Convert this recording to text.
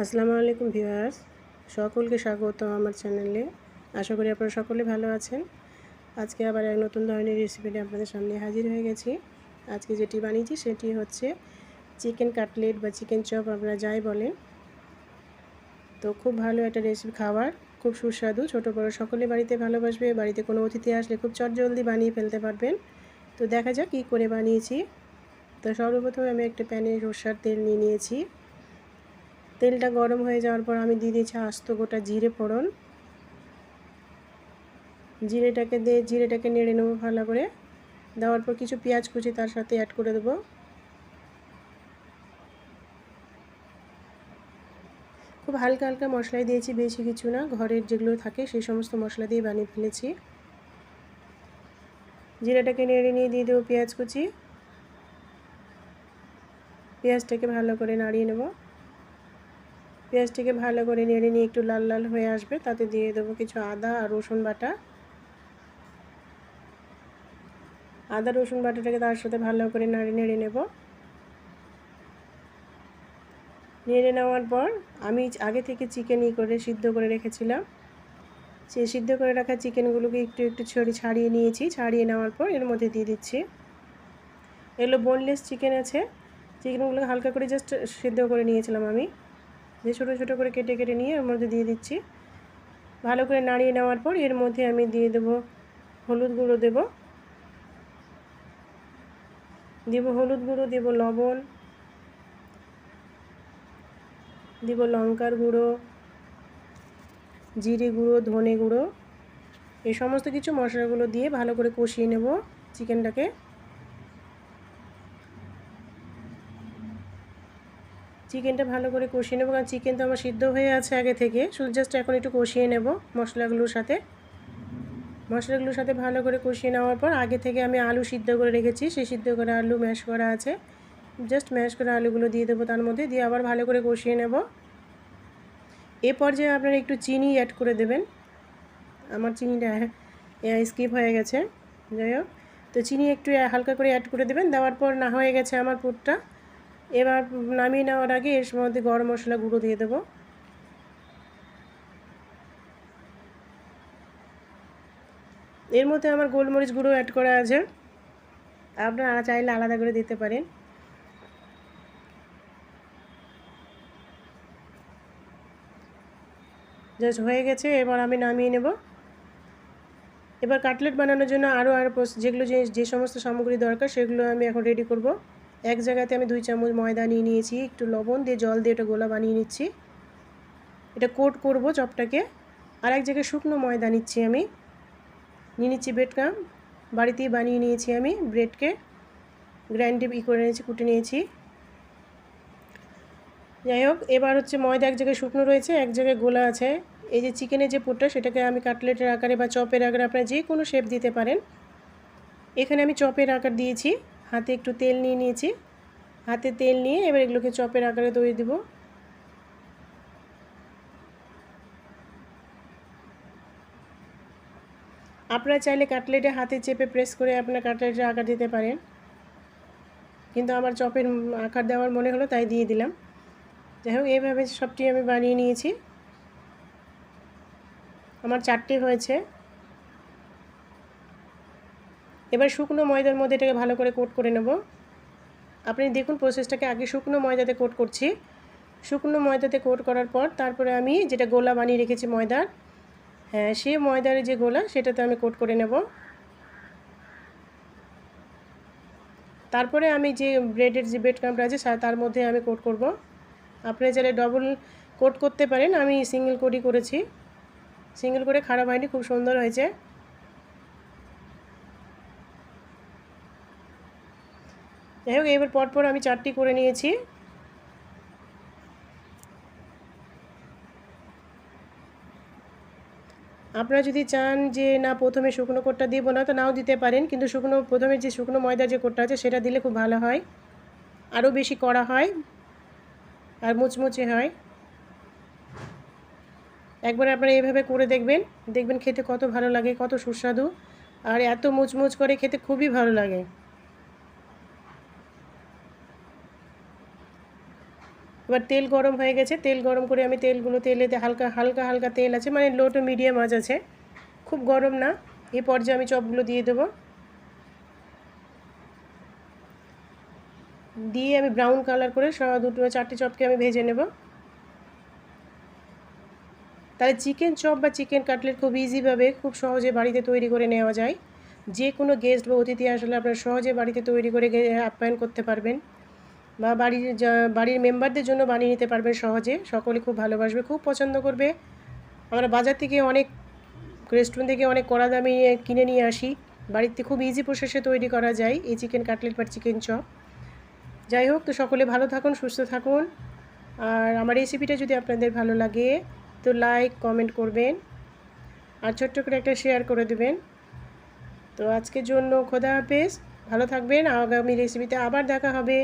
আসসালামু আলাইকুম ভিউয়ার্স, সকলকে স্বাগত আমার চ্যানেলে। আশা করি আপনারা সকলে ভালো আছেন। আজকে আবার এক নতুন ধরনের রেসিপি নিয়ে আপনাদের সামনে হাজির হয়ে গেছি। আজকে যেটি বানিয়েছি সেটি হচ্ছে চিকেন কাটলেট বা চিকেন চপ, আপনারা যাই বলেন। তো খুব ভালো একটা রেসিপি, খাবার খুব সুস্বাদু, ছোটো বড়ো সকলে বাড়িতে ভালোবাসবে। বাড়িতে কোনো অতিথি আসলে খুব চটজলদি বানিয়ে ফেলতে পারবেন। তো দেখা যাক কী করে বানিয়েছি। তো সর্বপ্রথমে আমি একটা প্যানে সরষের তেল নিয়ে নিয়েছি। তেলটা গরম হয়ে যাওয়ার পর আমি দিয়ে দিয়েছি আস্ত গোটা জিরে ফোড়ন। জিরেটাকে নেড়ে নেবো ভালো করে। দেওয়ার পর কিছু পেঁয়াজ কুচি তার সাথে অ্যাড করে দেবো। খুব হালকা হালকা মশলাই দিয়েছি, বেশি কিছু না, ঘরের যেগুলো থাকে সেই সমস্ত মশলা দিয়ে বানিয়ে ফেলেছি। জিরাটাকে নেড়ে নিয়ে দিয়ে দেবো পেঁয়াজ কুচি। পেঁয়াজটাকে ভালো করে নাড়িয়ে নেব। পেঁয়াজটাকে ভালো করে নেড়ে নিয়ে একটু লাল লাল হয়ে আসবে, তাতে দিয়ে দেবো কিছু আদা আর রসুন বাটা। আদা রসুন বাটাটাকে তার সাথে ভালো করে নেড়ে নেব। নেড়ে নেওয়ার পর আমি আগে থেকে চিকেন সিদ্ধ করে রেখেছিলাম। সেই সিদ্ধ করে রাখা চিকেনগুলোকে একটু একটু ছাড়িয়ে নিয়েছি। ছাড়িয়ে নেওয়ার পর এর মধ্যে দিয়ে দিচ্ছি। এগুলো বোনলেস চিকেন আছে। চিকেনগুলোকে হালকা করে জাস্ট সিদ্ধ করে নিয়েছিলাম আমি, যে ছোটো ছোটো করে কেটে কেটে নিয়ে এর মধ্যে দিয়ে দিচ্ছি। ভালো করে নাড়িয়ে নেওয়ার পর এর মধ্যে আমি দিয়ে দেবো হলুদ গুঁড়ো, দেবো হলুদ গুঁড়ো, দেবো লবণ, দেবো লঙ্কার গুঁড়ো, জিরে গুঁড়ো, ধনে গুঁড়ো। এই সমস্ত কিছু মশলাগুলো দিয়ে ভালো করে কষিয়ে নেব চিকেনটাকে। চিকেনটা ভালো করে কষিয়ে নেব, কারণ চিকেন তো আমার সিদ্ধ হয়ে আছে আগে থেকে, শুধু জাস্ট এখন একটু কষিয়ে নেব মশলাগুলোর সাথে। ভালো করে কষিয়ে নেওয়ার পর আগে থেকে আমি আলু সিদ্ধ করে রেখেছি, সেই সিদ্ধ করা আলু ম্যাশ করা আছে, জাস্ট ম্যাশ করে আলুগুলো দিয়ে দেবো তার মধ্যে, দিয়ে আবার ভালো করে কষিয়ে নেব। এ পর্যায়ে আপনারা একটু চিনি অ্যাড করে দেবেন। আমার চিনিটা স্কিপ হয়ে গেছে, যাই হোক। তো চিনি একটু হালকা করে অ্যাড করে দেবেন। দেওয়ার পর না হয়ে গেছে আমার পুরটা। এবার নামিয়ে নেওয়ার আগে এর মধ্যে গরম মশলা গুঁড়ো দিয়ে দেবো। এর মধ্যে আমার গোলমরিচ গুঁড়ো অ্যাড করা আছে, আপনারা চাইলে আলাদা করে দিতে পারেন। জাস্ট হয়ে গেছে, এবার আমি নামিয়ে নেব। এবার কাটলেট বানানোর জন্য আরও যেগুলো যে সমস্ত সামগ্রী দরকার সেগুলো আমি এখন রেডি করব। এক জায়গাতে আমি 2 চামচ ময়দা নিয়ে নিয়েছি, একটু লবণ দিয়ে জল দিয়ে এটা গোলা বানিয়ে নিচ্ছি। এটা কোট করব চপটাকে। আর এক জায়গায় শুকনো ময়দা নিচ্ছি, আমি নিয়ে নিচ্ছি ব্রেডক্রাম। বাড়িতেই বানিয়ে নিয়েছি আমি ব্রেডকে, গ্রাইন্ডে করে নিয়েছি, কুটে নিয়েছি। যাই হোক, এবার হচ্ছে ময়দা এক জায়গায় শুকনো রয়েছে, এক জায়গায় গোলা আছে। এই যে চিকেনের যে পুরটা, সেটাকে আমি কাটলেটের আকারে বা চপের আকারে আপনারা যে কোনো শেপ দিতে পারেন। এখানে আমি চপের আকার দিয়েছি। হাতে একটু তেল নিয়ে নিয়েছি, হাতে তেল নিয়ে এবার এগুলোকে চপের আকারে তৈরি দেব। আপনারা চাইলে কাটলেটে হাতে চেপে প্রেস করে আপনার কাটলেটের আকার দিতে পারেন, কিন্তু আমার চপের আকার দেওয়ার মনে হলো তাই দিয়ে দিলাম। যাই হোক, এইভাবে সবটি আমি বানিয়ে নিয়েছি। আমার 4টে হয়েছে। এবার শুকনো ময়দার মধ্যে এটাকে ভালো করে কোট করে নেব। আপনি দেখুন প্রসেসটাকে, আগে শুকনো ময়দাতে কোট করছি। শুকনো ময়দাতে কোট করার পর তারপরে আমি যেটা গোলা বানিয়ে রেখেছি ময়দার, হ্যাঁ সে ময়দার যে গোলা সেটাতে আমি কোট করে নেব। তারপরে আমি যে ব্রেডের যে ব্রেড ক্রাম্বটা আছে তার মধ্যে আমি কোট করব। আপনারা চাইলে ডবল কোট করতে পারেন, আমি সিঙ্গেল কোটই করেছি। সিঙ্গেল করে খারাপ হয়নি, খুব সুন্দর হয়েছে। যাই হোক, এবার পরপর আমি 4টি করে নিয়েছি। আপনারা যদি চান যে না প্রথমে শুকনো কোটটা দিব না, তো নাও দিতে পারেন, কিন্তু প্রথমে যে শুকনো ময়দার যে কোটটা আছে সেটা দিলে খুব ভালো হয়, আরও বেশি কড়া হয় আর মুচমুচে হয়। একবার আপনারা এইভাবে করে দেখবেন, দেখবেন খেতে কত ভালো লাগে, কত সুস্বাদু, আর এত মুচমুচ করে খেতে খুবই ভালো লাগে। এবার তেল গরম হয়ে গেছে, তেল গরম করে আমি তেলেতে হালকা হালকা হালকা তেল আছে, মানে লো টু মিডিয়াম আঁচ আছে, খুব গরম না। এই পর্যায়ে আমি চপগুলো দিয়ে দেবো, দিয়ে আমি ব্রাউন কালার করে দুটো 4টে চপকে আমি ভেজে নেব। তাহলে চিকেন চপ বা চিকেন কাটলেট খুব ইজিভাবে খুব সহজে বাড়িতে তৈরি করে নেওয়া যায়। যে কোনো গেস্ট বা অতিথি আসলে আপনারা সহজে বাড়িতে তৈরি করে আপ্যায়ন করতে পারবেন, বা বাড়ির মেম্বারদের জন্য বানিয়ে নিতে পারবেন সহজে। সকলে খুব ভালোবাসবে, খুব পছন্দ করবে। আমরা বাজার থেকে অনেক রেস্টুরেন্ট থেকে অনেক কড়া দামে কিনে নিয়ে আসি, বাড়িতে খুব ইজি প্রসেসে তৈরি করা যায় এই চিকেন কাটলেট বা চিকেন চপ। যাই হোক, তো সকলে ভালো থাকুন, সুস্থ থাকুন। আর আমার রেসিপিটা যদি আপনাদের ভালো লাগে তো লাইক কমেন্ট করবেন, আর ছোট্ট করে একটা শেয়ার করে দেবেন। তো আজকের জন্য খোদা হাফেজ, ভালো থাকবেন। আগামী রেসিপিতে আবার দেখা হবে।